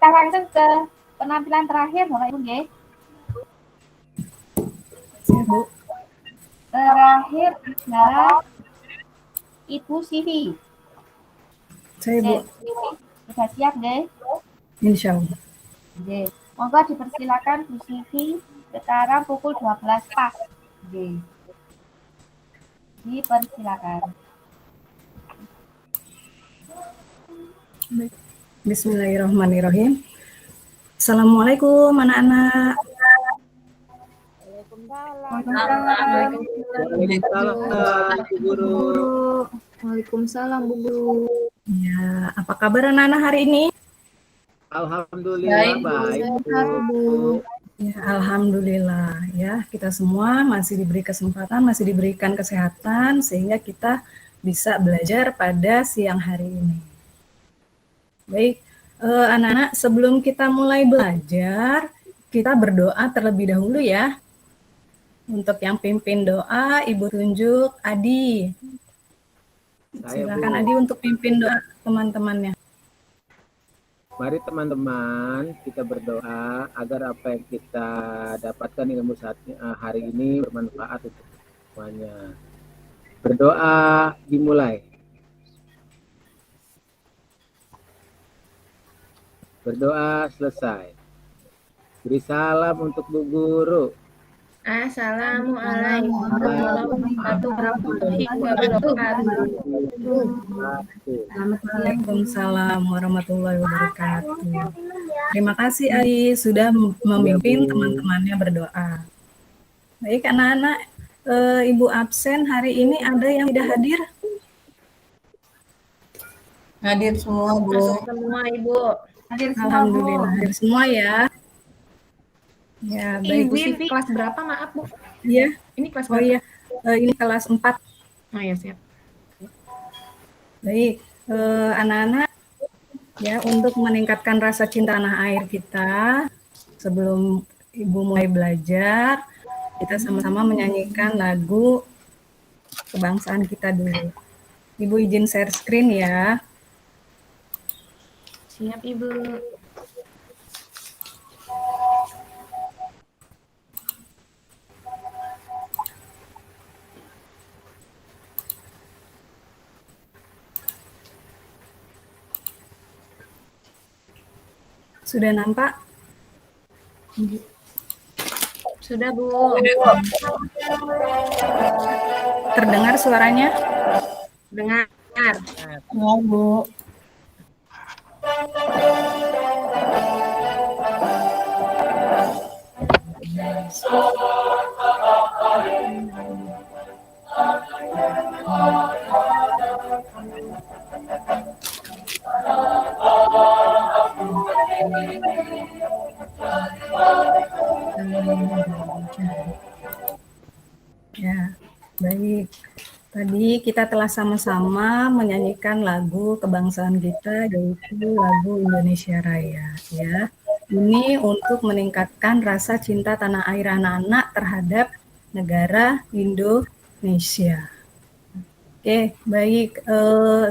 kita langsung ke penampilan terakhir, Bapak Ibu nggih. Bu. Terakhir adalah Ibu Sivi. Saya Bu. Sudah siap nggih? Insya Allah. Nggih. Monggo dipersilakan Bu Sivi sekarang pukul 12 pas. Nggih. Dipersilakan. Bismillahirrahmanirrahim. Assalamualaikum anak-anak. Waalaikumsalam Bu Guru. Waalaikumsalam Bu Guru. Ya, apa kabar anak-anak hari ini? Alhamdulillah baik Bu. Ya, alhamdulillah ya, kita semua masih diberi kesempatan, masih diberikan kesehatan sehingga kita bisa belajar pada siang hari ini. Baik, anak-anak, sebelum kita mulai belajar, kita berdoa terlebih dahulu ya. Untuk yang pimpin doa, Ibu tunjuk Adi. Silakan Adi untuk pimpin doa teman-temannya. Mari teman-teman kita berdoa agar apa yang kita dapatkan ilmu hari ini bermanfaat untuk semuanya. Berdoa dimulai. Berdoa selesai. Beri salam untuk Bu Guru. Assalamualaikum warahmatullahi wabarakatuh. Waalaikumsalam warahmatullahi wabarakatuh. Terima kasih Adi sudah memimpin teman-temannya berdoa. Baik anak-anak, Ibu absen hari ini ada yang tidak hadir? Hadir semua Bu. Semua Ibu. Hadir semua, Alhamdulillah Bu. hadir semua ya. Ya, baik. Ibu Sivi kelas berapa maaf Bu? Iya. Ini kelas berapa? Iya. Ini kelas 4. Oh ya siap. Baik, anak-anak ya, untuk meningkatkan rasa cinta tanah air kita, sebelum Ibu mulai belajar, kita sama-sama menyanyikan lagu kebangsaan kita dulu. Ibu izin share screen ya. Siap Ibu. Sudah nampak? Sudah Bu. Terdengar suaranya? Dengar. Ya Bu. Ya, baik. Tadi kita telah sama-sama menyanyikan lagu kebangsaan kita, yaitu lagu Indonesia Raya. Ya, ini untuk meningkatkan rasa cinta tanah air anak-anak terhadap negara Indonesia. Oke, baik.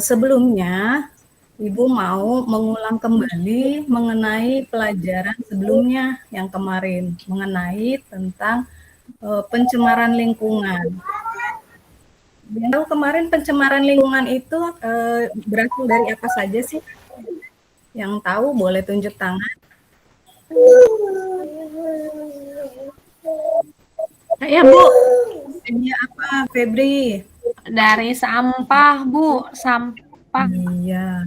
Sebelumnya, Ibu mau mengulang kembali mengenai pelajaran sebelumnya yang kemarin, mengenai tentang pencemaran lingkungan. Tahu kemarin pencemaran lingkungan itu berasal dari apa saja sih? Yang tahu boleh tunjuk tangan. Ya Bu. Ini apa, Febri? Dari sampah Bu, sampah. Iya,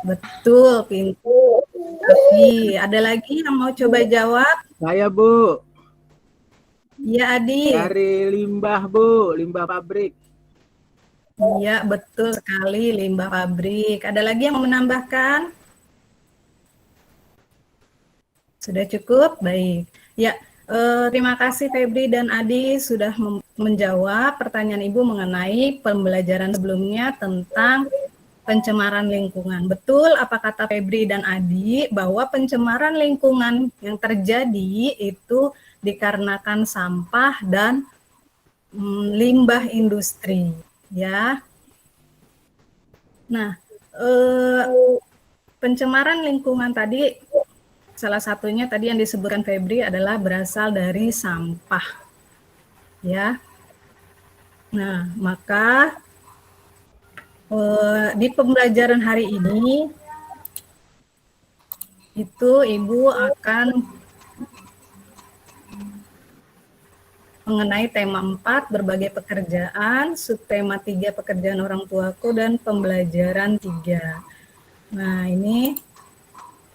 betul, pintu. Tapi ada lagi yang mau coba jawab? Saya Bu. Iya Adi. Dari limbah Bu, limbah pabrik. Iya betul sekali, limbah pabrik. Ada lagi yang mau menambahkan? Sudah cukup? Baik. Ya, terima kasih Febri dan Adi sudah menjawab pertanyaan Ibu mengenai pembelajaran sebelumnya tentang pencemaran lingkungan. Betul apa kata Febri dan Adi bahwa pencemaran lingkungan yang terjadi itu dikarenakan sampah dan limbah industri, ya. Nah, pencemaran lingkungan tadi, salah satunya tadi yang disebutkan Febri adalah berasal dari sampah. Ya. Nah, maka di pembelajaran hari ini itu Ibu akan mengenai tema 4 berbagai pekerjaan, subtema 3 pekerjaan orang tuaku, dan pembelajaran 3. Nah, ini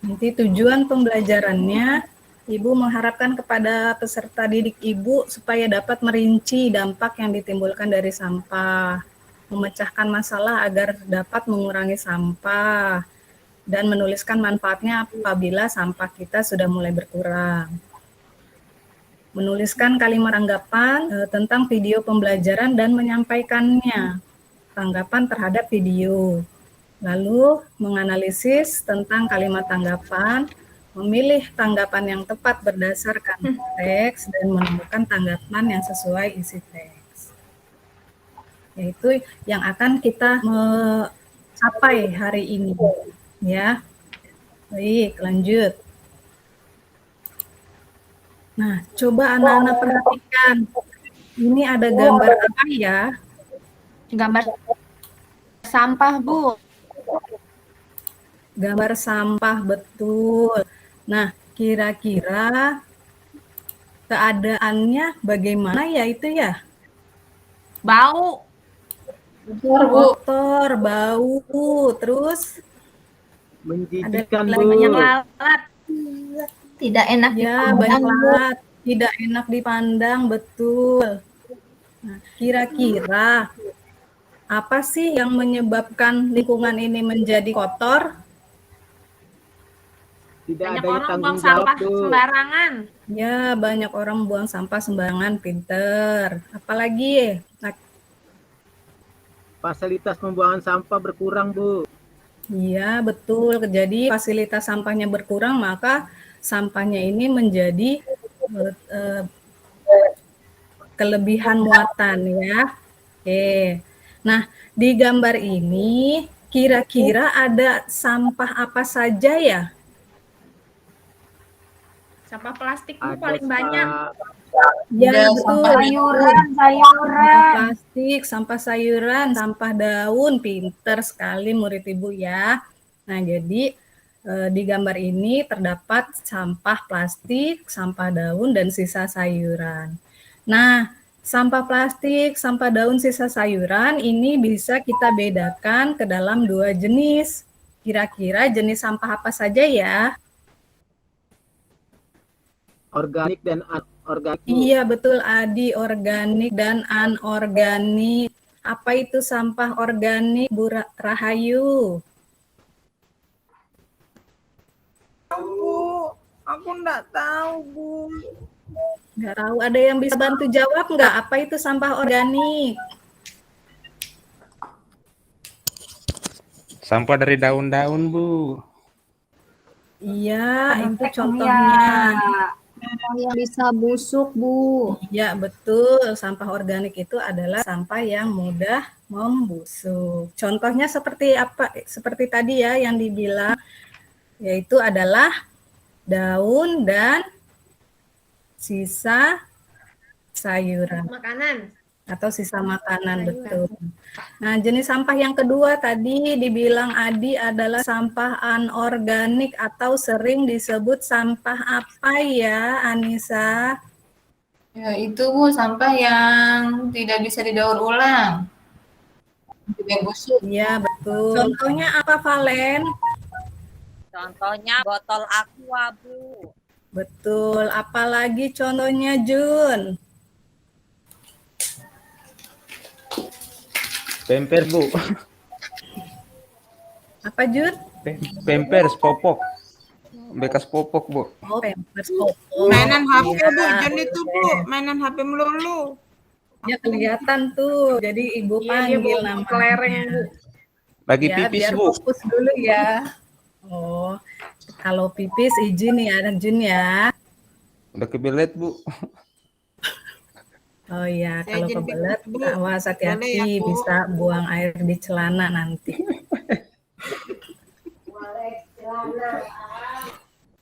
nanti tujuan pembelajarannya, Ibu mengharapkan kepada peserta didik Ibu supaya dapat merinci dampak yang ditimbulkan dari sampah, memecahkan masalah agar dapat mengurangi sampah, dan menuliskan manfaatnya apabila sampah kita sudah mulai berkurang. Menuliskan kalimat tanggapan tentang video pembelajaran dan menyampaikannya, tanggapan terhadap video. Lalu menganalisis tentang kalimat tanggapan, memilih tanggapan yang tepat berdasarkan teks, dan menemukan tanggapan yang sesuai isi teks. Yaitu yang akan kita capai hari ini. Ya, baik, lanjut. Nah, coba anak-anak perhatikan. Ini ada gambar apa ya? Gambar sampah, Bu. Gambar sampah, betul. Nah, kira-kira keadaannya bagaimana ya itu ya? Bau. Kotor, bau, terus Menjijikan, ada Bu. Banyak lalat. Tidak enak ya, dipandang, banyak Bu. lalat, tidak enak dipandang, betul. Nah, kira-kira apa sih yang menyebabkan lingkungan ini menjadi kotor? Tidak Banyak ada orang buang tanggung jawab, sampah Bu. sembarangan. Ya, banyak orang buang sampah sembarangan, pinter. Apalagi? Nah, Fasilitas pembuangan sampah berkurang, Bu. iya, betul. Jadi fasilitas sampahnya berkurang, maka sampahnya ini menjadi kelebihan muatan ya. Oke. Nah, di gambar ini kira-kira ada sampah apa saja ya? Sampah plastik, Bu, Ada paling banyak. Ya, Ada betul. sampah Sayuran, Sampah plastik, sampah sayuran, sampah daun, pinter sekali murid Ibu ya. Nah, jadi di gambar ini terdapat sampah plastik, sampah daun, dan sisa sayuran. Nah, sampah plastik, sampah daun, sisa sayuran ini bisa kita bedakan ke dalam 2 jenis. Kira-kira jenis sampah apa saja ya? Organik dan anorganik, Bu. Iya, betul Adi, organik dan anorganik. Apa itu sampah organik, Bu Rahayu? Bu, aku enggak tahu, Bu. Nggak tahu, ada yang bisa bantu jawab nggak? Apa itu sampah organik? Sampah dari daun-daun, Bu. Iya, itu Contohnya. contohnya. Sampah yang bisa busuk, Bu. Ya, betul. Sampah organik itu adalah sampah yang mudah membusuk. Contohnya seperti apa? Seperti tadi ya yang dibilang, yaitu adalah daun dan sisa sayuran Makanan. atau sisa makanan, betul. Nah, jenis sampah yang kedua tadi dibilang Adi adalah sampah anorganik atau sering disebut sampah apa ya, Anissa? Ya, itu Bu, sampah yang tidak bisa didaur ulang. Tidak busuk. Iya, betul. Contohnya apa, Valen? Contohnya botol aqua, Bu. Betul. Apalagi contohnya, Jun? Pampers, Bu. Apa, Jun? Pampers, popok. Bekas popok, Bu. Oh, Pampers popok. Mainan HP Iya, Bu, Jon itu Bu, mainan HP melulu. ya kelihatan tuh. Jadi Ibu Iya, dia panggil bawa namanya. kelereng, Bu. Lagi Ya, pipis, biar Bu. fokus dulu ya. Oh, kalau pipis izin ya, Jun ya. Udah kebelet, Bu. Oh iya, Saya kalau izin kebelet, pipis, Bu. awas Boleh hati-hati ya, Bu? bisa buang air di celana nanti.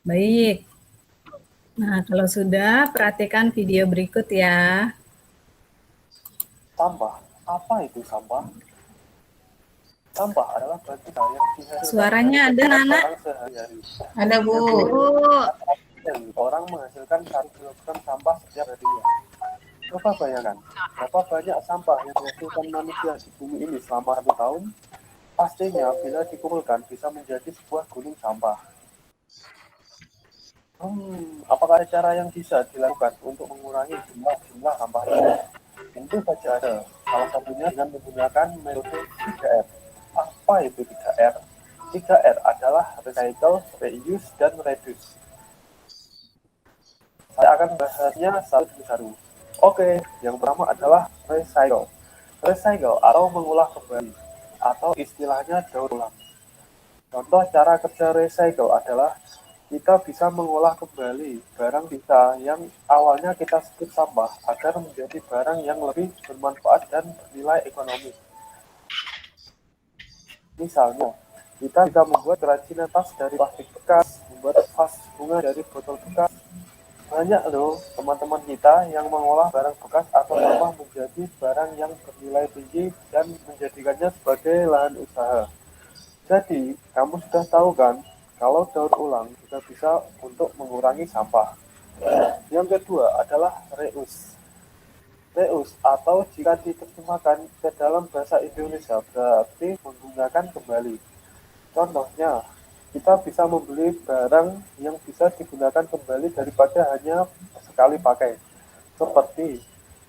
Baik. Nah, kalau sudah, perhatikan video berikut ya. Sampah. Apa itu sampah? Sampah adalah bahan kita yang dihasilkan Suaranya ada, Nana? orang sehari-hari. Ada, Bu. Orang menghasilkan 1 kilogram sampah setiap harinya. Coba bayangkan, berapa banyak sampah yang dihasilkan manusia di bumi ini selama 1 tahun? Pastinya bila dikumpulkan bisa menjadi sebuah gunung sampah. Apakah ada cara yang bisa dilakukan untuk mengurangi jumlah sampah ini? Tentu saja ada. Salah satunya dengan menggunakan metode 3R. Apa itu 3R? 3R adalah recycle, reuse, dan reduce. Saya akan bahasnya satu demi satu. Oke, yang pertama adalah recycle. Recycle atau mengolah kembali, atau istilahnya daur ulang. Contoh cara kerja recycle adalah kita bisa mengolah kembali barang kita yang awalnya kita sebut sampah agar menjadi barang yang lebih bermanfaat dan bernilai ekonomi. Misalnya, kita bisa membuat kerajinan tas dari plastik bekas, membuat vas bunga dari botol bekas. Banyak loh teman-teman kita yang mengolah barang bekas atau sampah menjadi barang yang bernilai tinggi dan menjadikannya sebagai lahan usaha. Jadi, kamu sudah tahu kan, kalau daur ulang juga bisa untuk mengurangi sampah. Yang kedua adalah reuse. Reuse atau jika diterjemahkan ke dalam bahasa Indonesia berarti menggunakan kembali. Contohnya, kita bisa membeli barang yang bisa digunakan kembali daripada hanya sekali pakai. Seperti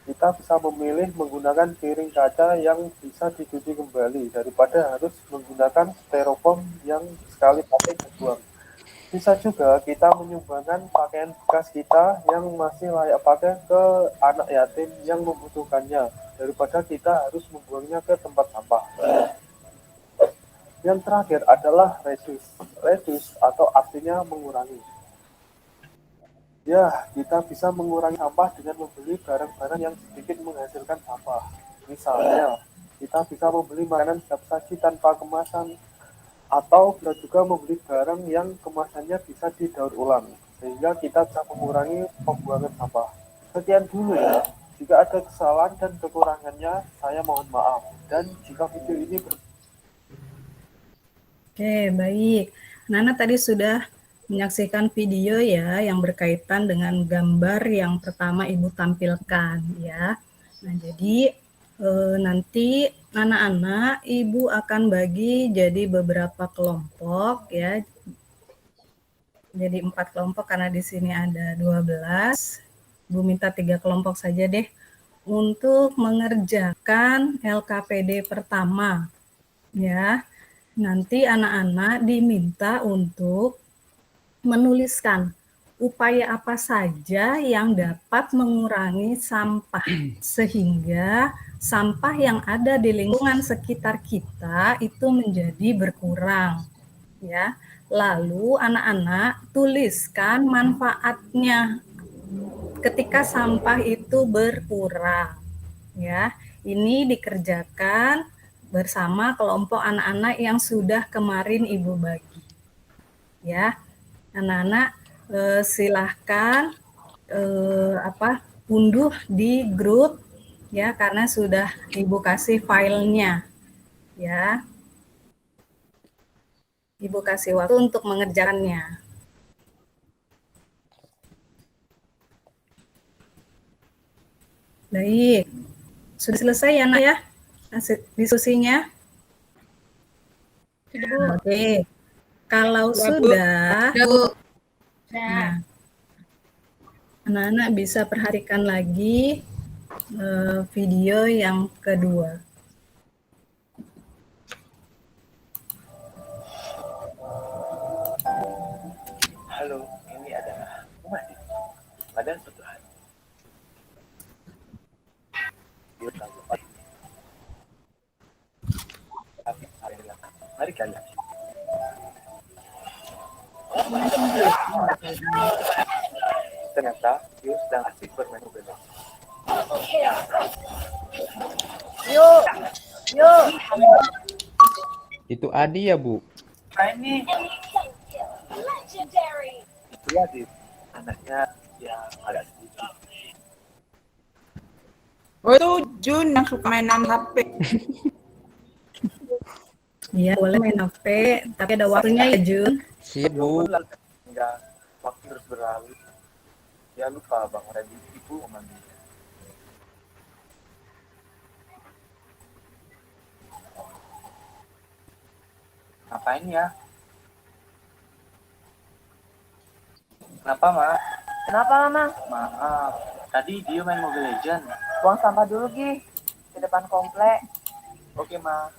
kita bisa memilih menggunakan piring kaca yang bisa dicuci kembali daripada harus menggunakan styrofoam yang sekali pakai dibuang. Bisa juga kita menyumbangkan pakaian bekas kita yang masih layak pakai ke anak yatim yang membutuhkannya daripada kita harus membuangnya ke tempat sampah. Yang terakhir adalah reduce. Reduce atau artinya mengurangi. Ya, kita bisa mengurangi sampah dengan membeli barang-barang yang sedikit menghasilkan sampah. Misalnya, kita bisa membeli makanan siap saji tanpa kemasan, atau bisa juga membeli barang yang kemasannya bisa didaur ulang, sehingga kita bisa mengurangi pembuangan sampah. Sekian dulu ya. Jika ada kesalahan dan kekurangannya, saya mohon maaf. Dan jika video ini Oke, baik. Nana tadi sudah menyaksikan video ya yang berkaitan dengan gambar yang pertama Ibu tampilkan ya. Nah, jadi nanti anak-anak Ibu akan bagi jadi beberapa kelompok ya. Jadi 4 kelompok karena di sini ada 12. Ibu minta 3 kelompok saja deh untuk mengerjakan LKPD pertama ya. Nanti anak-anak diminta untuk menuliskan upaya apa saja yang dapat mengurangi sampah sehingga sampah yang ada di lingkungan sekitar kita itu menjadi berkurang ya. Lalu anak-anak tuliskan manfaatnya ketika sampah itu berkurang ya. Ini dikerjakan bersama kelompok anak-anak yang sudah kemarin Ibu bagi ya. Anak-anak silahkan unduh di grup ya karena sudah Ibu kasih filenya ya. Ibu kasih waktu untuk mengerjakannya. Baik, sudah selesai ya Nak ya diskusinya? Sudah, Bu. Oke, kalau sudah, nah, anak-anak bisa perhatikan lagi video yang kedua. halo, ini adalah Umar. Pada suatu hari, dia tahu tapi mari kalian. Ternyata Yu sedang asik bermain bola. Yuk, yuk. Itu Adi ya, Bu? Ini Iya, di anaknya yang agak sedikit. Oh itu Jun yang suka mainan HP. Iya, boleh main HP, tapi ada waktunya ya, Jun. Siap, Bu. Hingga waktu terus berlalu. Ya lupa Bang Randy, ibu memanggilnya. Ngapain ya? Kenapa, Mak? Kenapa Mama? Maaf, tadi dia main Mobile Legend. Buang sampah dulu, Gi. Di depan komplek. Oke, Mak.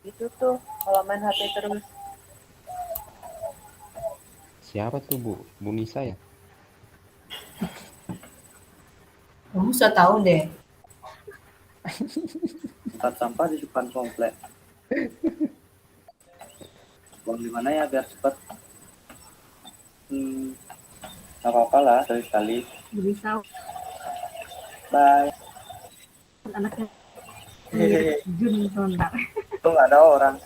Itu tuh, kalau main HP terus. Siapa tuh, Bu? Bu Nisa ya? Kamu sudah tahu deh. Tempat sampah di depan komplek. Buang di mana ya biar cepat? Nggak apa-apa lah, sekali-sekali. Bisa Bye. anaknya Hehehe. Jun sebentar. Itu nggak ada orang.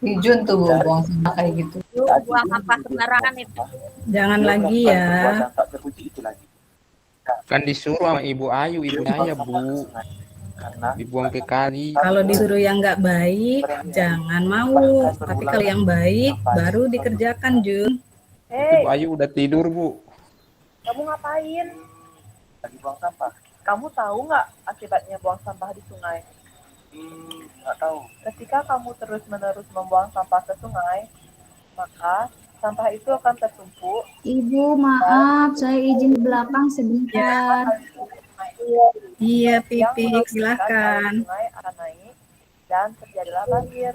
Si Jun tuh Bu, buang sampah kayak gitu. Yuk, buang sampah sembarangan itu. Jangan Dia lagi melakukan ya. perbuatan tak terpuji itu lagi. Kan disuruh sama Ibu Ayu, ibu saya, Bu. Karena Dibuang ke kali. Kalau disuruh yang nggak baik, jangan mau. Tapi kalau yang baik, baru dikerjakan, Jun. Hei, Ibu Ayu udah tidur, Bu. kamu ngapain? lagi buang sampah. Kamu tahu nggak akibatnya buang sampah di sungai? Nggak tahu. Ketika kamu terus-menerus membuang sampah ke sungai, maka sampah itu akan tertumpuk. Ibu, maaf, saya izin di belakang sebentar. Iya, Yang Pipik, mengakibatkan silakan. air sungai akan naik dan terjadilah banjir.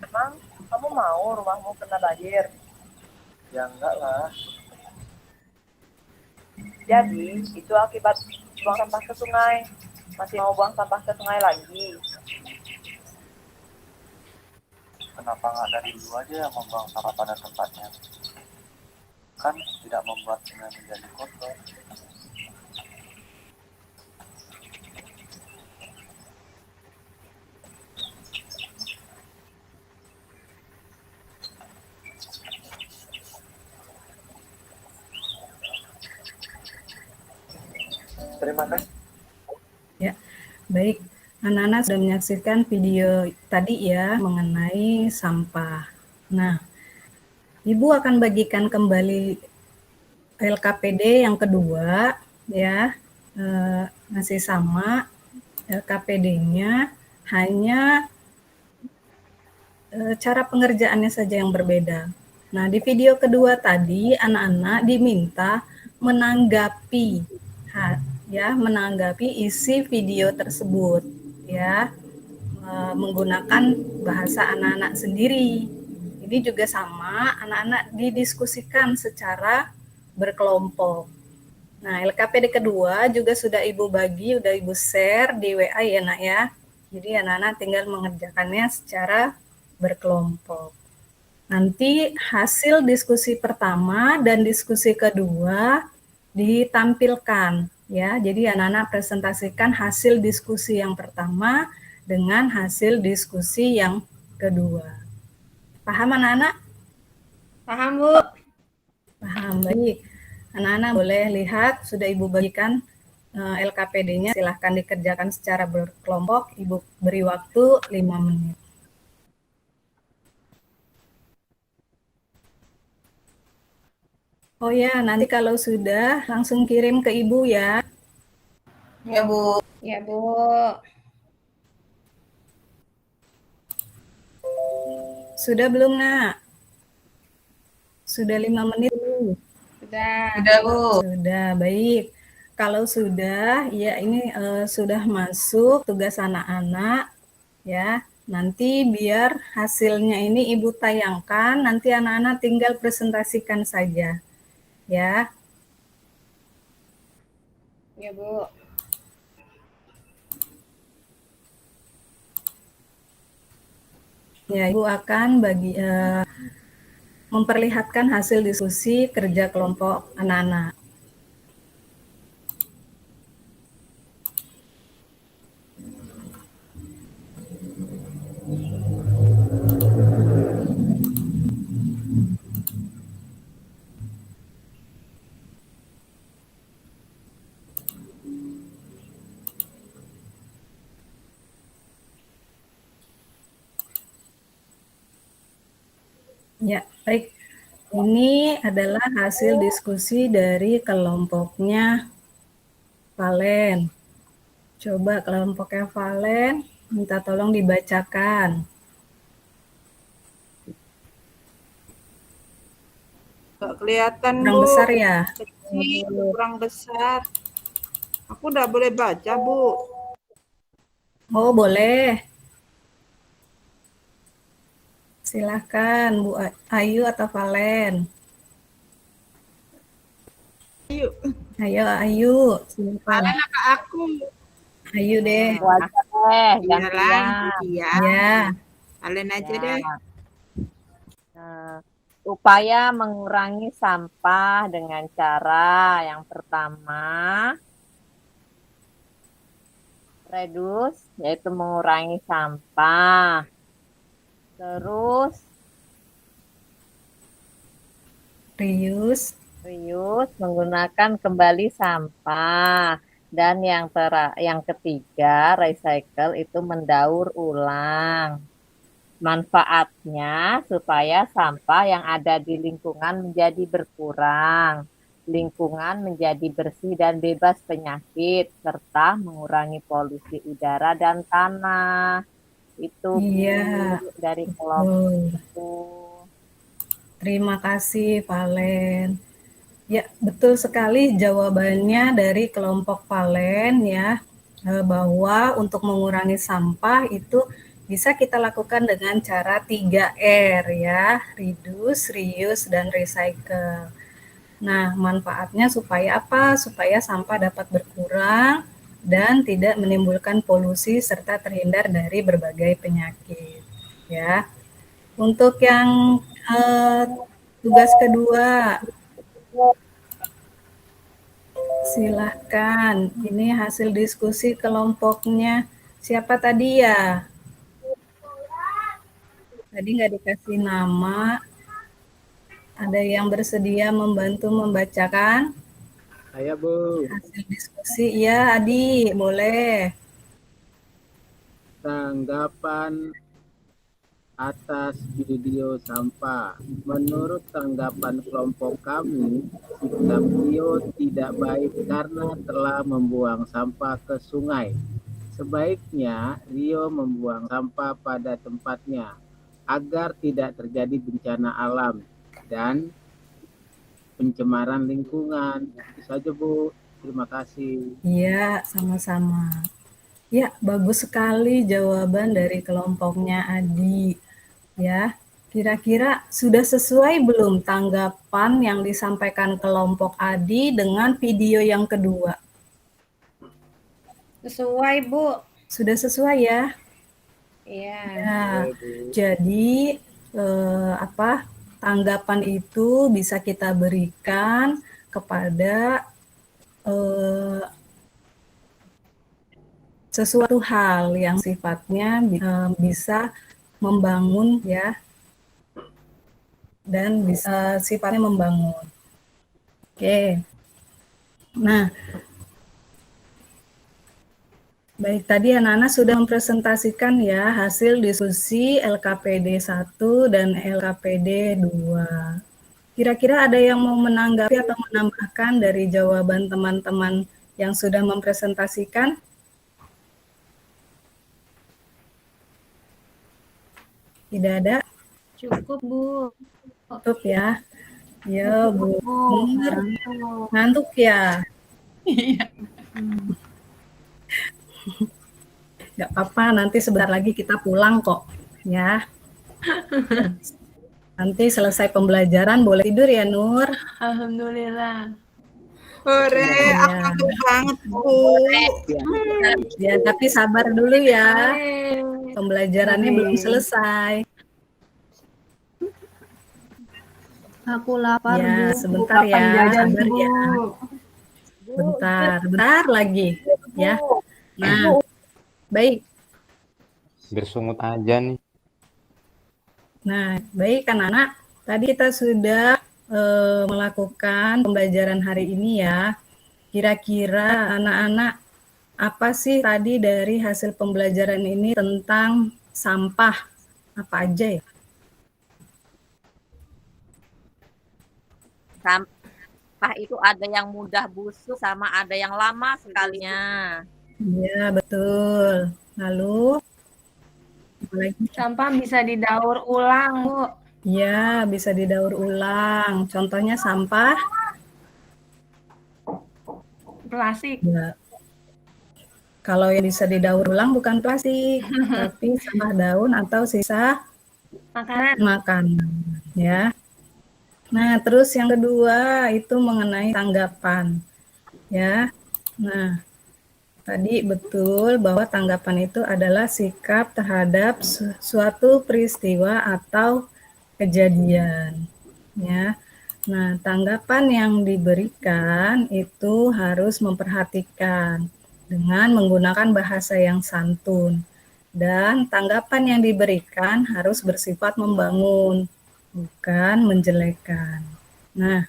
Emang kamu mau rumahmu kena banjir? Ya enggak lah. Jadi, itu akibat buang sampah ke sungai. Masih mau buang sampah ke sungai lagi? Kenapa nggak dari dulu aja yang membuang sampah pada tempatnya? Kan tidak membuat sungai menjadi kotor. Terima kasih. Ya, baik. Anak-anak sudah menyaksikan video tadi ya mengenai sampah. Nah, Ibu akan bagikan kembali LKPD yang kedua ya. Masih sama LKPD-nya, hanya cara pengerjaannya saja yang berbeda. Nah, di video kedua tadi anak-anak diminta menanggapi menanggapi isi video tersebut ya, menggunakan bahasa anak-anak sendiri. Ini juga sama, anak-anak didiskusikan secara berkelompok. Nah, LKPD kedua juga sudah Ibu bagi, sudah Ibu share di WA ya Nak ya. Jadi anak-anak tinggal mengerjakannya secara berkelompok. Nanti hasil diskusi pertama dan diskusi kedua ditampilkan ya. Jadi anak-anak presentasikan hasil diskusi yang pertama dengan hasil diskusi yang kedua. Paham anak-anak? Paham, Bu? Paham, baik. Anak-anak boleh lihat, sudah Ibu bagikan LKPD-nya, silahkan dikerjakan secara berkelompok. Ibu beri waktu 5 menit. Oh ya, nanti kalau sudah langsung kirim ke Ibu ya. Ya Bu. Ya, Bu. Sudah belum, Nak? Sudah 5 menit belum? Sudah. Udah Bu. Sudah, baik. Kalau sudah, ya ini sudah masuk tugas anak-anak ya. Nanti biar hasilnya ini Ibu tayangkan, nanti anak-anak tinggal presentasikan saja. Ya. Ya, Bu. Ya, Ibu akan memperlihatkan hasil diskusi kerja kelompok anak-anak. Ya, baik. Ini adalah hasil diskusi dari kelompoknya Valen. Coba kelompoknya Valen, minta tolong dibacakan. Nggak kelihatan, Kurang Bu. besar ya? Kecil, kurang besar. Aku udah boleh baca, Bu. Oh, boleh. Silahkan, Bu Ayu atau Valen. Ayo. Ayo, Ayu. Silakan. Valen apa aku? Ayu deh. Aku aja deh, Iyalah, gantian. iya. Ya. Valen aja Ya. deh. Upaya mengurangi sampah dengan cara yang pertama, reduce, yaitu mengurangi sampah. Terus, reuse, menggunakan kembali sampah. Dan yang ketiga, recycle, itu mendaur ulang. Manfaatnya supaya sampah yang ada di lingkungan menjadi berkurang, lingkungan menjadi bersih dan bebas penyakit, serta mengurangi polusi udara dan tanah. Itu Iya, Bu, dari kelompok itu. Terima kasih, Valen. Ya, betul sekali jawabannya dari kelompok Valen ya, bahwa untuk mengurangi sampah itu bisa kita lakukan dengan cara 3R ya, reduce, reuse, dan recycle. Nah, manfaatnya supaya apa? Supaya sampah dapat berkurang dan tidak menimbulkan polusi serta terhindar dari berbagai penyakit. Ya, untuk yang tugas kedua, silahkan. Ini hasil diskusi kelompoknya. Siapa tadi ya? Tadi nggak dikasih nama. Ada yang bersedia membantu membacakan? Saya, Bu. Hasil diskusi, iya Adi, boleh. Tanggapan atas video sampah. Menurut tanggapan kelompok kami, sikap Rio tidak baik karena telah membuang sampah ke sungai. Sebaiknya Rio membuang sampah pada tempatnya agar tidak terjadi bencana alam dan pencemaran lingkungan. Itu saja, Bu. Terima kasih. Iya, sama-sama. Ya, bagus sekali jawaban dari kelompoknya Adi. Ya, kira-kira sudah sesuai belum tanggapan yang disampaikan kelompok Adi dengan video yang kedua? Sesuai, Bu. Sudah sesuai ya? Iya. Nah, jadi tanggapan itu bisa kita berikan kepada sesuatu hal yang sifatnya bisa membangun ya, dan bisa sifatnya membangun. Oke. Nah, baik, tadi anak-anak sudah mempresentasikan ya hasil diskusi LKPD 1 dan LKPD 2. Kira-kira ada yang mau menanggapi atau menambahkan dari jawaban teman-teman yang sudah mempresentasikan? Tidak ada? Cukup, Bu. Cukup ya. Ya, Bu. Ngantuk ya? Iya. Nggak apa-apa, nanti sebentar lagi kita pulang kok. Ya. Nanti selesai pembelajaran boleh tidur ya, Nur? Alhamdulillah. Hore, Ya. aku ngantuk banget, Bu. Ya, tapi sabar dulu ya. Pembelajarannya belum selesai. Aku lapar, Ya, Bu. sebentar ya. jajan, Sabar Bu? ya. Bentar lagi. Ya. Nah, baik. Bersungut aja nih. Nah, baik anak-anak. Tadi kita sudah melakukan pembelajaran hari ini ya. Kira-kira anak-anak apa sih tadi dari hasil pembelajaran ini tentang sampah? Apa aja ya? sampah itu ada yang mudah busuk sama ada yang lama sekalinya. Iya, betul. Lalu, apalagi? Sampah bisa didaur ulang, Bu. Iya, bisa didaur ulang. Contohnya sampah Plastik. ya. Kalau yang bisa didaur ulang bukan plastik, tapi sampah daun atau sisa makanan, ya. Nah, terus yang kedua itu mengenai tanggapan, ya. Nah, tadi betul bahwa tanggapan itu adalah sikap terhadap suatu peristiwa atau kejadian, ya. Nah, tanggapan yang diberikan itu harus memperhatikan dengan menggunakan bahasa yang santun. Dan tanggapan yang diberikan harus bersifat membangun, bukan menjelekkan. Nah,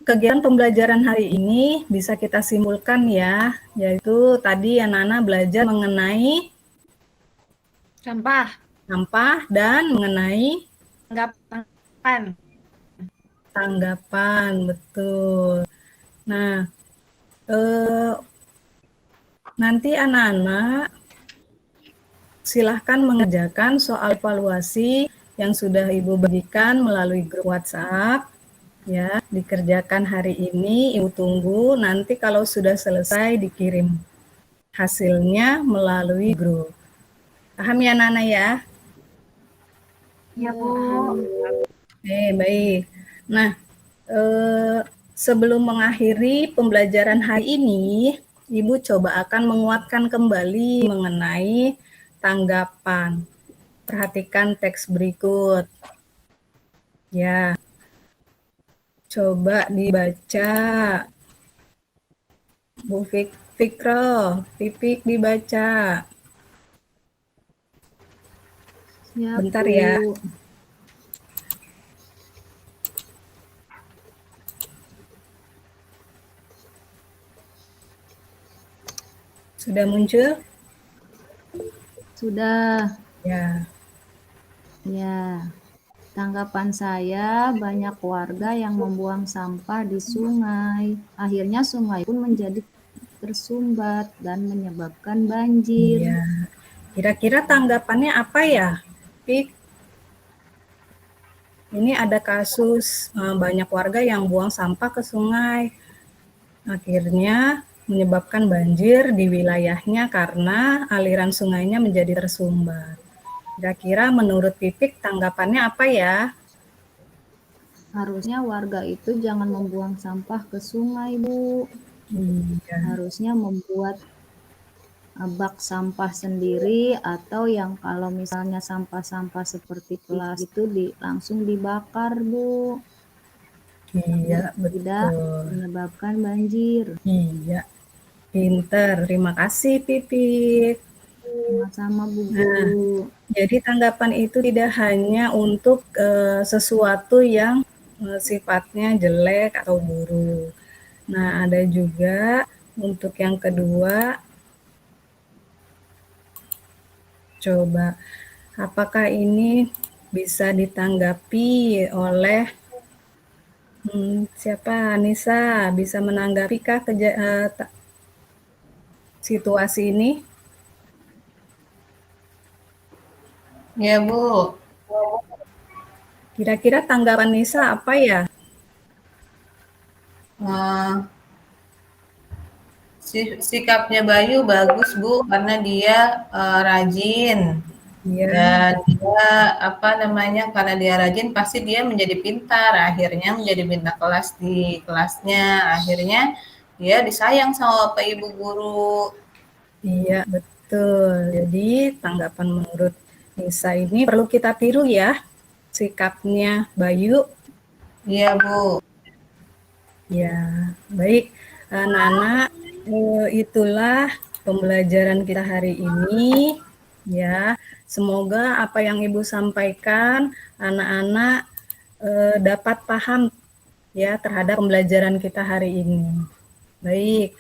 kegiatan pembelajaran hari ini bisa kita simpulkan ya, yaitu tadi anak-anak belajar mengenai sampah dan mengenai tanggapan, betul. Nah, nanti anak-anak silahkan mengerjakan soal evaluasi yang sudah Ibu bagikan melalui grup WhatsApp. Ya, dikerjakan hari ini, Ibu tunggu. Nanti kalau sudah selesai dikirim hasilnya melalui grup. Paham ya, Nana ya? Iya, Bu. Baik. Nah, sebelum mengakhiri pembelajaran hari ini, Ibu coba akan menguatkan kembali mengenai tanggapan. Perhatikan teks berikut. Ya. Coba dibaca. Bu Fikro, Pipik dibaca. Siap, Bentar Bu. ya. Sudah muncul? Sudah. Ya. Ya. Tanggapan saya, banyak warga yang membuang sampah di sungai. Akhirnya sungai pun menjadi tersumbat dan menyebabkan banjir. Iya. Kira-kira tanggapannya apa ya, Pik? Ini ada kasus banyak warga yang buang sampah ke sungai. Akhirnya menyebabkan banjir di wilayahnya karena aliran sungainya menjadi tersumbat. Kira-kira menurut Pipik tanggapannya apa ya? Harusnya warga itu jangan membuang sampah ke sungai, Bu. Iya. Harusnya membuat bak sampah sendiri, atau yang kalau misalnya sampah-sampah seperti plastik itu langsung dibakar, Bu. Iya, betul. Tidak menyebabkan banjir. Iya, pinter. Terima kasih, Pipik. Sama-sama, Bu. Nah, jadi tanggapan itu tidak hanya untuk sesuatu yang sifatnya jelek atau buruk. Nah, ada juga untuk yang kedua, coba apakah ini bisa ditanggapi oleh siapa? Nisa, bisa menanggapikah situasi ini? Ya, Bu. Kira-kira tanggapan Nisa apa ya? Sikapnya Bayu bagus, Bu, karena dia rajin. Iya. Dan dia karena dia rajin pasti dia menjadi pintar, akhirnya menjadi bintang kelas di kelasnya, akhirnya dia disayang sama Bapak Ibu guru. Iya, betul. Jadi tanggapan menurut Nisa ini perlu kita tiru ya, sikapnya Bayu. Iya, Bu. Ya, baik. Anak-anak, itulah pembelajaran kita hari ini. Ya, semoga apa yang Ibu sampaikan, anak-anak dapat paham ya terhadap pembelajaran kita hari ini. Baik.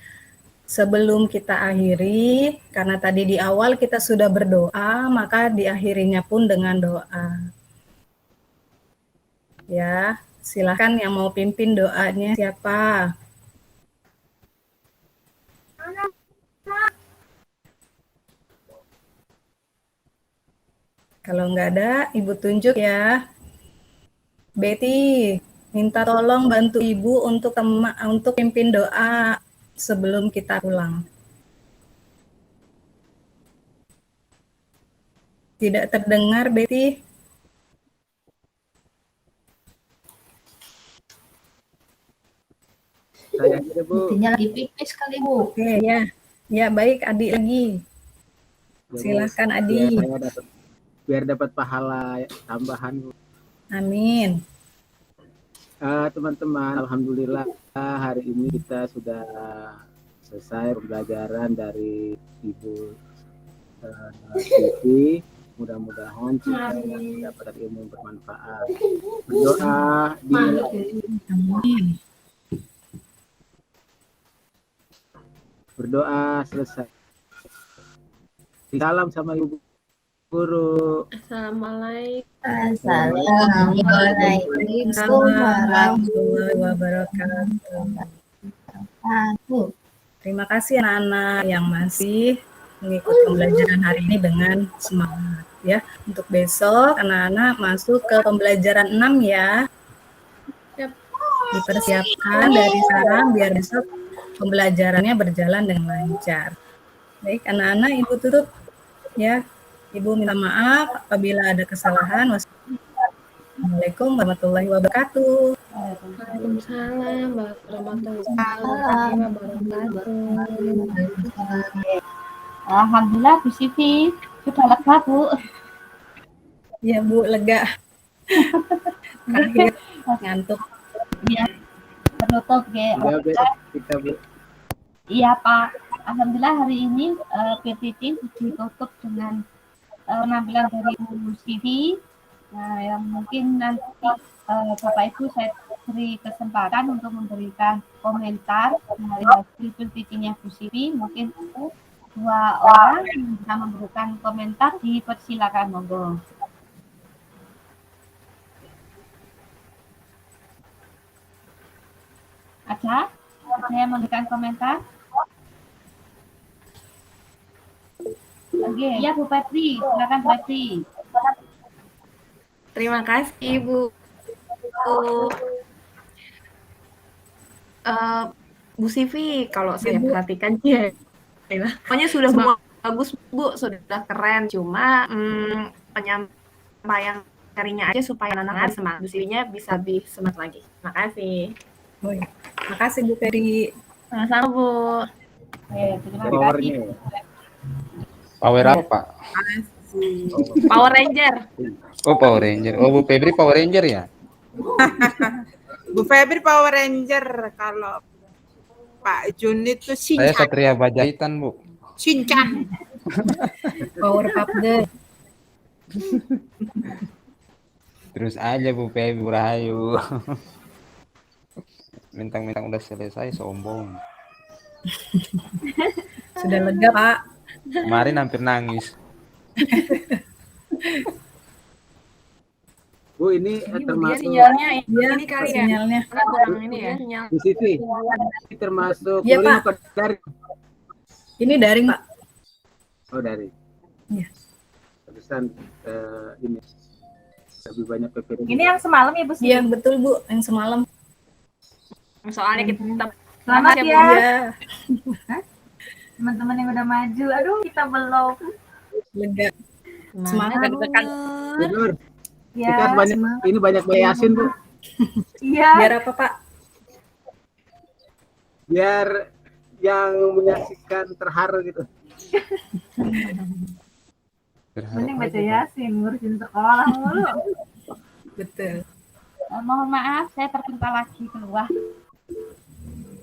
Sebelum kita akhiri, karena tadi di awal kita sudah berdoa, maka diakhirinya pun dengan doa. Ya, silakan yang mau pimpin doanya siapa? Kalau nggak ada, Ibu tunjuk ya. Betty, minta tolong bantu Ibu untuk pimpin doa sebelum kita pulang. Tidak terdengar, Betty. Saya aja, Bu. Buktinya lagi pipis kali, Bu. Oke, ya. Ya, baik, Adi lagi. Ya, Bu. Silakan, Biar Adi. saya biar dapat pahala tambahan, Bu. Amin. Teman-teman, alhamdulillah hari ini kita sudah selesai pembelajaran dari Ibu Siti. Mudah-mudahan kita mendapatkan ilmu yang bermanfaat. Berdoa Amin. Berdoa selesai. Salam sama Ibu Guru. Assalamualaikum. Assalamualaikum warahmatullahi wabarakatuh. Terima kasih anak-anak yang masih mengikuti pembelajaran hari ini dengan semangat ya. Untuk besok anak-anak masuk ke pembelajaran 6 ya. Dipersiapkan dari sekarang biar besok pembelajarannya berjalan dengan lancar. Baik anak-anak, Ibu tutup ya. Ibu minta maaf apabila ada kesalahan. Wassalamualaikum warahmatullahi wabarakatuh. Waalaikumsalam warahmatullahi wabarakatuh. Alhamdulillah Bu Sivi sudah lega Bu. Ya Bu, lega. Akhir ngantuk. Ya, penutup ya. Kita Bu. Iya Pak. Alhamdulillah hari ini PPT ditutup dengan penampilan dari Bu Sivi. Nah, yang mungkin nanti Bapak Ibu saya beri kesempatan untuk memberikan komentar dari hasil PPT-nya Bu Sivi. Mungkin 2 orang yang bisa memberikan komentar, dipersilakan monggo. Ada yang memberikan komentar? Oke, ya Bu Petri, silakan Bu Petri. Terima kasih Bu. Bu Sivi, kalau saya perhatikan ya, pokoknya sudah bagus Bu, sudah keren. Cuma penyampaian harinya aja supaya anak-anak semangat. Bu Sivinya bisa lebih semangat lagi. Terima kasih. Oh, ya. Makasih Bu Ferry. Sama-sama Bu. Terima Powernya. Power apa Pak? Power Ranger. Oh Power Ranger. Oh Bu Febri Power Ranger ya? Bu Febri Power Ranger, kalau Pak Junit itu Saya Shinchan. Satria Bajaitan Bu. Shinchan. Power Pup Girl. Terus aja Bu Febri Rahayu. Mentang-mentang udah selesai sombong. Sudah lega Pak. Kemarin hampir nangis. Bu, ini termasuk Sinyalnya Ya, ini kali ya. sinyalnya. Kurang ini ya. Sinyal. Bu Siti. Ini termasuk Iya, kuliah Pak. apa daring? Ini daring Pak. Oh, daring. Iya. Terusan ini lebih banyak PPT. Ini yang semalam ya Bu Sivi? Iya betul Bu, yang semalam. Soalnya kita Selamat Bu. ya. Iya. Teman-teman yang udah maju. Aduh, kita belum. Lega. Semangat deg-degan. Tidur. Ya, Kita banyak ini banyak bayasin Bu. iya. Biar apa Pak? Biar yang menyaksikan terharu gitu. Mending baca Yasin, ngurusin sekolah mulu. Betul. Mohon maaf, saya terpental lagi keluar.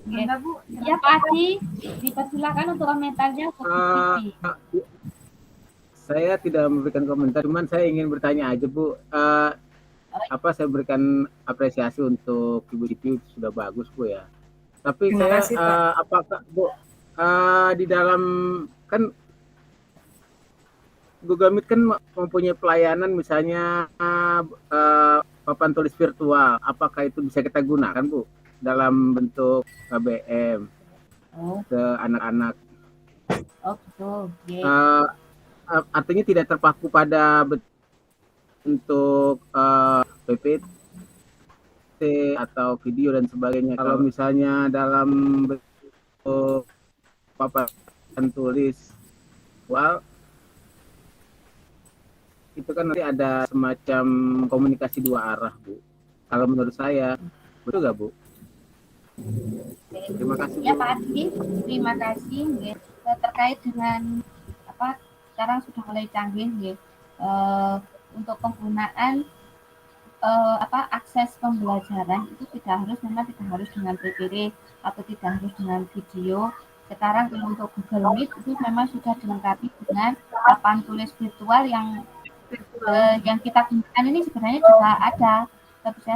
Enggak, Bu. Ya, Pak Haji, dipersilakan untuk komentarnya. Saya tidak memberikan komentar, cuman saya ingin bertanya aja Bu. Saya berikan apresiasi untuk Ibu Siti sudah bagus Bu ya. Tapi Terima saya kasih, Pak. apakah Bu di dalam kan Google Meet kan mempunyai pelayanan misalnya papan tulis virtual, apakah itu bisa kita gunakan, Bu, dalam bentuk KBM Oh, ke anak-anak? oh betul. Oke. Artinya tidak terpaku pada bentuk PPT atau video dan sebagainya. Kalau misalnya dalam bentuk papan tulis virtual, itu kan nanti ada semacam komunikasi dua arah, Bu. Kalau menurut saya, betul nggak, Bu? Terima kasih, Ya Bu. Pak Adi, terima kasih. Nggih. Terkait dengan apa sekarang sudah mulai canggih nggih. Untuk penggunaan akses pembelajaran itu memang tidak harus dengan PPT atau tidak harus dengan video. Sekarang kalau untuk Google Meet itu memang sudah dilengkapi dengan papan tulis virtual yang kita gunakan ini sebenarnya juga ada, kita bisa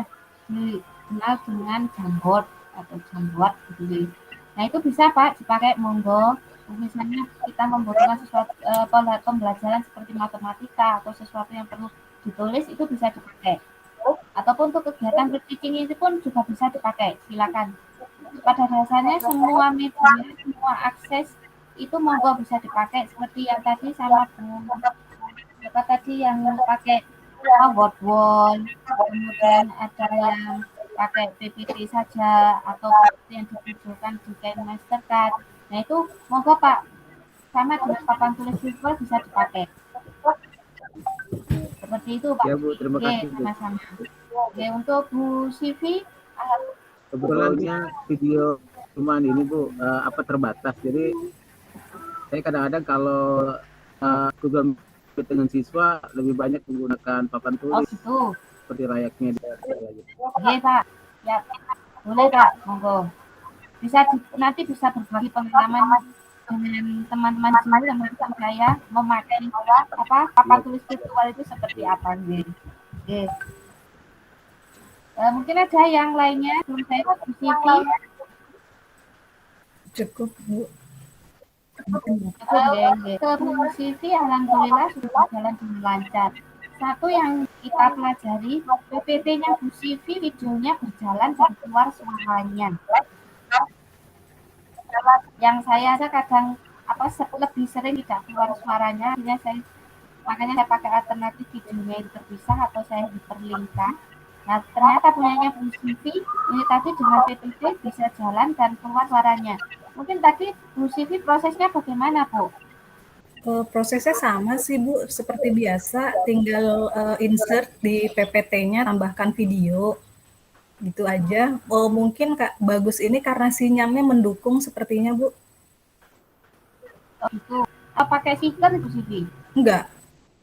dikenal dengan Jamboard atau Jamboard gitu. Nah itu bisa Pak dipakai, monggo. Misalnya kita membutuhkan sesuatu pembelajaran seperti matematika atau sesuatu yang perlu ditulis, itu bisa dipakai. Ataupun untuk kegiatan pre-teaching itu pun juga bisa dipakai, silakan. Pada dasarnya semua media, semua akses itu monggo bisa dipakai, seperti yang tadi sama apa tadi yang pakai word wall, kemudian ada yang pakai PPT saja atau yang ditunjukkan di Mastercard. Nah itu monggo Pak, sama dengan papan tulis virtual bisa dipakai. Seperti itu Pak. Ya Bu, terima kasih Bu. Sama-sama. Oke, untuk Bu Sivi, kebetulannya video cuman ini Bu terbatas. Jadi saya kadang-kadang kalau Google Meet dengan siswa lebih banyak menggunakan papan tulis gitu. Seperti layaknya di Oke Pak, ya boleh Pak, monggo. Nanti bisa berbagi pengalaman dengan teman-teman sendiri, teman-teman saya memakai papan tulis virtual itu seperti apa gitu. Oke. Mungkin ada yang lainnya belum saya diskusi. Cukup Bu. Ke Bu Siti, alhamdulillah sudah berjalan dengan lancar. Satu yang kita pelajari, PPT-nya Bu Sivi videonya berjalan dan keluar suaranya. Yang saya kadang lebih sering tidak keluar suaranya, makanya saya pakai alternatif videonya itu terpisah atau saya hiperlinkkan. Nah ternyata punyanya Bu Sivi ini tadi dengan PPT bisa jalan dan keluar suaranya. Mungkin tadi Bu Sivi prosesnya bagaimana Bu? Prosesnya sama sih Bu, seperti biasa, tinggal insert di PPT-nya, tambahkan video, gitu aja. Mungkin Kak Bagus ini karena sinyalnya mendukung sepertinya Bu. Oh gitu. Pakai speaker Bu Sivi? Enggak.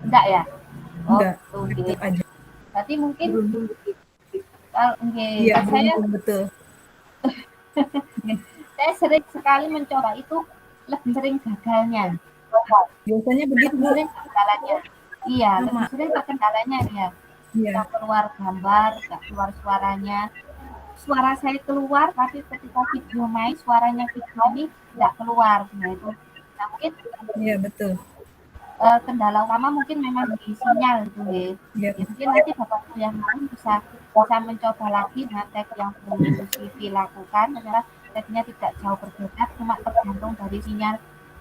Enggak ya? Enggak, gitu aja. Berarti mungkin iya, saya betul. Saya sering sekali mencoba itu, lebih sering gagalnya. Biasanya begitu. Sering kendalanya. Iya, lebih sering terkendalanya ya. Tidak keluar gambar, tidak keluar suaranya. Suara saya keluar, tapi ketika video main, suaranya video ini tidak keluar. Nah itu, mungkin. Iya betul. Kendala utama mungkin memang di sinyal gitu ya. Mungkin nanti Bapak yang lain bisa mencoba lagi ngetek yang Bu Sivi lakukan, ternyata teknya tidak jauh berbeda, cuma tergantung dari sinyal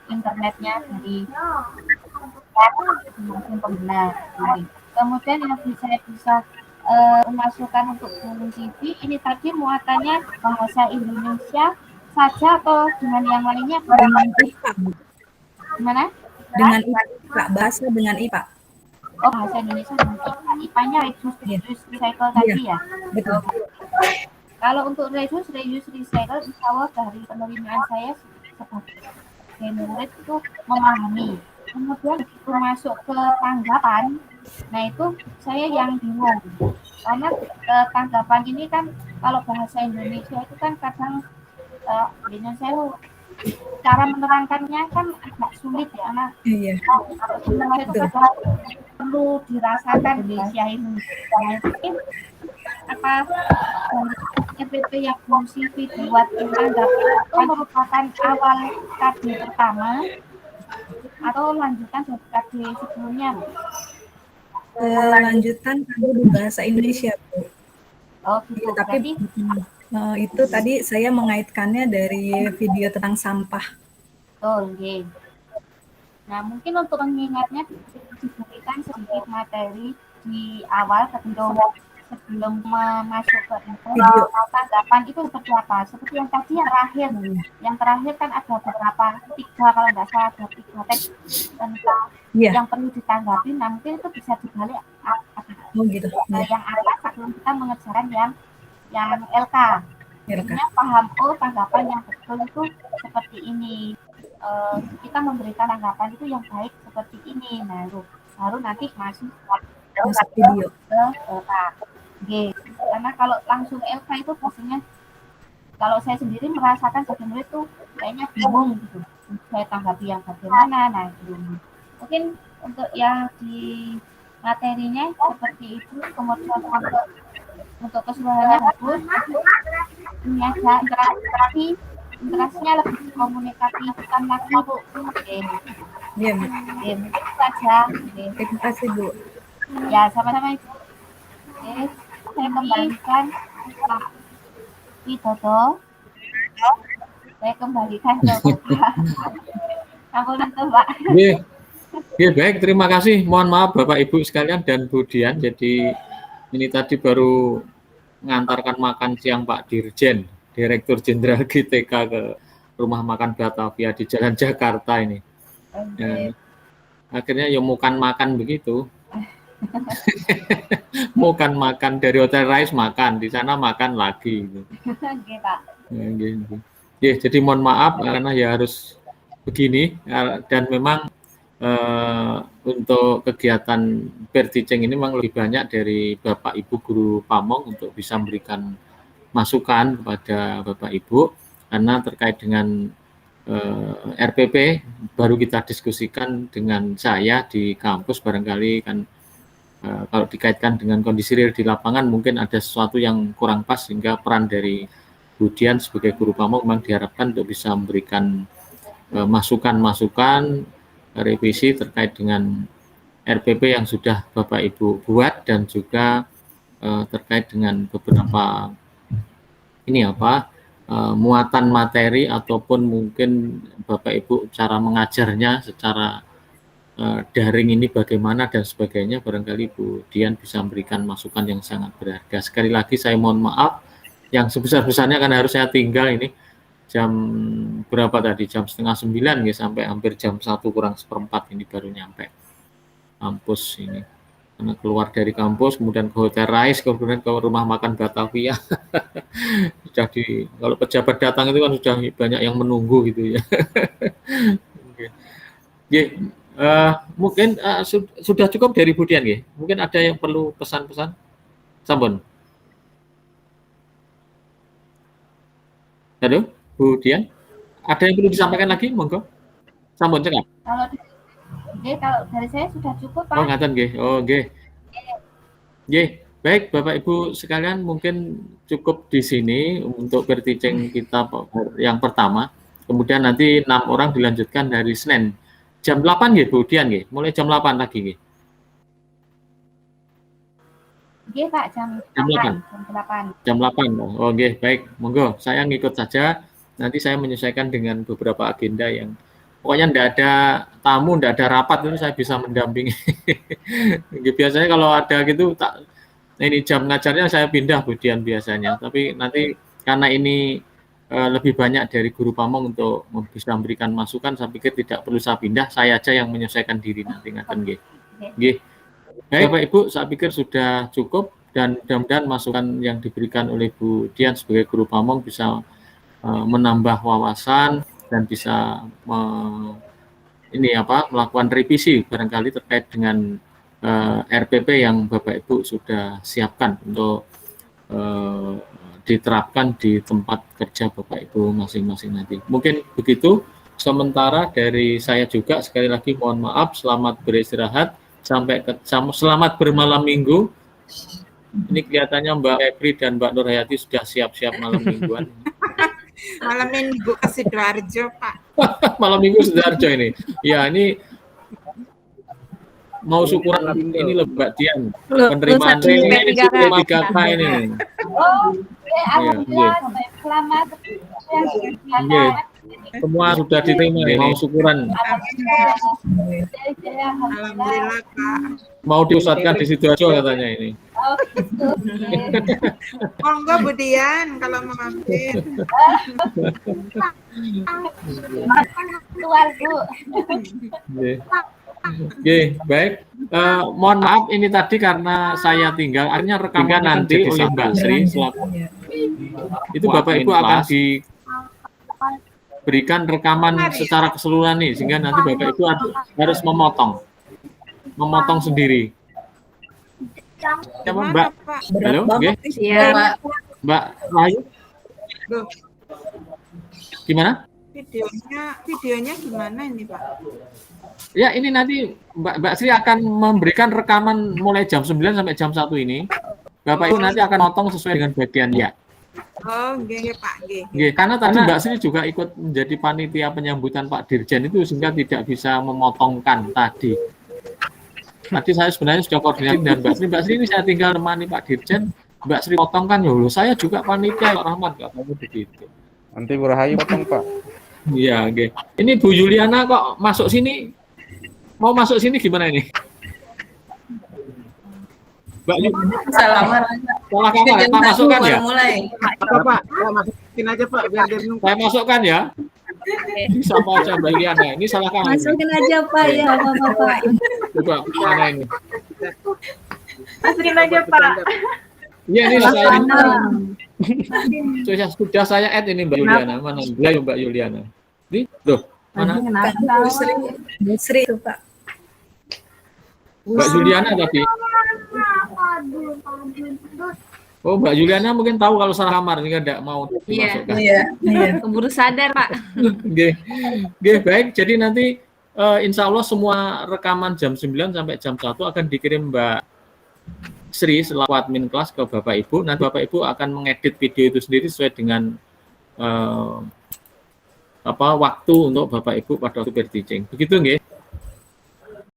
internetnya dari mungkin pengguna. Kemudian yang saya bisa memasukkan untuk Bu Sivi ini tadi muatannya bahasa Indonesia saja atau dengan yang lainnya? Gimana? Dengan IPA, bahasa dengan IPA. Oh, bahasa Indonesia dengan IPA. IPA-nya reuse recycle tadi ya? Betul. Kalau untuk reuse recycle, insya Allah dari penerimaan saya sebagai murid itu memahami. Kemudian begitu masuk ke tanggapan, nah itu saya yang bingung. Karena tanggapan ini kan kalau bahasa Indonesia itu kan kadang saya cara menerangkannya kan agak sulit ya, karena itu kadang perlu dirasakan Indonesia ini. Mungkin EPP yang Bu Sivi buat tanggapan merupakan awal KD pertama atau lanjutan dari KD sebelumnya? lanjutan tadi di bahasa Indonesia, Bu. Oh gitu, Tapi berarti itu tadi saya mengaitkannya dari video tentang sampah. oke. Nah, mungkin untuk mengingatnya diberikan sedikit materi di awal sebelum masuk ke Video. tanggapan itu seperti apa? Seperti yang tadi yang terakhir. Yang terakhir kan ada beberapa, 3 kalau nggak salah, ada 3 teks tentang yang perlu ditanggapi. Nah, mungkin itu bisa dibalik gitu. Yang atas sebelum kita mengerjakan yang LK. Jadinya paham, oh tanggapan yang betul itu seperti ini. Kita memberikan tanggapan itu yang baik seperti ini. Nah, baru nanti masuk video ke LK. Karena kalau langsung LK itu biasanya kalau saya sendiri merasakan sebagai murid tuh kayaknya bingung gitu. Saya tanggapi yang bagaimana, nah gitu. Mungkin untuk yang di materinya seperti itu, kemudian untuk keseluruhannya bagus. Ini aja interaksinya lebih komunikatif bukan lagi, Bu. Iya, Bu. Mungkin itu saja. Terima kasih, Bu. Ya, sama-sama, Ibu. Saya kembalikan Pak Widodo. Saya kembalikan ke Bapak. Ampun, Pak. Baik, terima kasih. Mohon maaf Bapak Ibu sekalian dan Bu Dian. Jadi ini tadi baru mengantarkan makan siang Pak Dirjen, Direktur Jenderal GTK ke Rumah Makan Batavia di Jalan Jakarta ini. Akhirnya ya makan begitu. makan dari Hotel Rise makan, di sana makan lagi. Oke, Pak. Jadi mohon maaf karena ya harus begini dan memang untuk kegiatan peer teaching ini memang lebih banyak dari Bapak Ibu guru pamong untuk bisa memberikan masukan kepada Bapak Ibu karena terkait dengan RPP baru kita diskusikan dengan saya di kampus barangkali kan kalau dikaitkan dengan kondisi real di lapangan mungkin ada sesuatu yang kurang pas sehingga peran dari Bu Dian sebagai guru pamong memang diharapkan untuk bisa memberikan masukan-masukan revisi terkait dengan RPP yang sudah Bapak Ibu buat dan juga terkait dengan beberapa muatan materi ataupun mungkin Bapak Ibu cara mengajarnya secara daring ini bagaimana dan sebagainya barangkali Bu Dian bisa memberikan masukan yang sangat berharga. Sekali lagi saya mohon maaf yang sebesar-besarnya karena harus saya tinggal ini jam berapa tadi, jam 8:30 ya, sampai hampir jam 1:04 ini baru nyampe kampus ini karena keluar dari kampus kemudian ke Hotel Rise kemudian ke Rumah Makan Batavia. Jadi kalau pejabat datang itu kan sudah banyak yang menunggu gitu ya. Mungkin sudah cukup dari Bu Dian ya. Mungkin ada yang perlu pesan-pesan sampun. Halo Bu Dian, ada yang perlu disampaikan lagi, monggo. Sampun cekap. Kalau dari saya sudah cukup, Pak. Oh, ngaten nggih. Oh, nggih. Nggih, baik Bapak Ibu sekalian, mungkin cukup di sini untuk peer teaching kita yang pertama. Kemudian nanti 6 orang dilanjutkan dari Senin. Jam 8 nggih Bu Dian nggih, mulai jam 8 lagi nggih. Nggih, Pak, jam 8. Jam 8. Oh, nggih, baik. Monggo, saya ngikut saja. Nanti saya menyesuaikan dengan beberapa agenda yang pokoknya enggak ada tamu, enggak ada rapat itu saya bisa mendampingi. Biasanya kalau ada gitu ini jam ngajarnya saya pindah Bu Dian biasanya. Tapi nanti karena ini lebih banyak dari guru pamong untuk bisa memberikan masukan, saya pikir tidak perlu saya pindah, saya aja yang menyesuaikan diri nanti ngaten nggih. Nggih. Baik Bapak Ibu, saya pikir sudah cukup dan mudah-mudahan masukan yang diberikan oleh Bu Dian sebagai guru pamong bisa menambah wawasan dan bisa melakukan revisi barangkali terkait dengan RPP yang Bapak Ibu sudah siapkan untuk diterapkan di tempat kerja Bapak Ibu masing-masing nanti. Mungkin begitu sementara dari saya juga. Sekali lagi mohon maaf, selamat beristirahat, selamat bermalam minggu. Ini kelihatannya Mbak Epri dan Mbak Nur Hayati sudah siap-siap malam mingguan. Malam minggu ke Sidoarjo, Pak. Malam minggu Sidoarjo ini. Ya, ini mau syukuran ini loh Mbak Dian. Loh, Penerimaan lulusan ini P3K. 3K ini. Oh, alhamdulillah, selamat. Iya. Semua sudah diterima ini, mau syukuran. Alhamdulillah Pak. Mau diusatkan di situ aja katanya ini. Oh, gitu. Monggo Bu Dian kalau mau mampir. Keluar, Bu. Oke, baik. Mohon maaf ini tadi karena saya tinggal, akhirnya rekaman nanti oleh Mbak Sri selaku. Itu Bapak Ibu akan diberikan rekaman secara keseluruhan nih, sehingga nanti Bapak Ibu harus memotong sendiri. Ya, Mbak. Halo, oke. Iya. Mbak Rayu. Loh, Gimana? videonya gimana ini Pak? Ya, ini nanti Mbak Sri akan memberikan rekaman mulai jam 9 sampai jam 1 ini. Bapak Ibu nanti akan potong sesuai dengan bagian ya. Oh, nggih Pak, nggih. Oke, karena tadi Mbak Sri juga ikut menjadi panitia penyambutan Pak Dirjen itu sehingga tidak bisa memotongkan tadi. Tadi saya sebenarnya sudah koordinasi dengan Mbak Sri. Mbak Sri ini saya tinggal menemani Pak Dirjen. Mbak Sri potongkan, ya loh, saya juga panitia Pak Rahmat, katanya begitu. Nanti Bu Rahayu potong Pak. Iya, oke. Ini Bu Juliana kok masuk sini? Mau masuk sini gimana ini? Mbak Juliana. Salah kamar, Pak masukkan ya? Mulai. Pak, masukin aja Pak biar dia minum. Saya masukkan ya. Sama aja Mbak Juliana. Ini salah kamar. Masukin aja Pak, ya Bapak. Coba mana ini? Masukin aja, Pak. Iya, ini saya sudah saya add ini Mbak Juliana. Mana dia Mbak Juliana? Nih, loh, mana? Bu Sri itu Pak. Mbak Juliana tadi. Oh, Mbak Juliana mungkin tahu kalau salah kamar, ini tidak mau dimasukkan. Iya. Keburu sadar, Pak. Oke, baik. Jadi nanti insya Allah semua rekaman jam 9 sampai jam 1 akan dikirim Mbak Sri selaku admin kelas ke Bapak Ibu. Nanti Bapak Ibu akan mengedit video itu sendiri sesuai dengan waktu untuk Bapak Ibu pada waktu per teaching. Begitu nggih?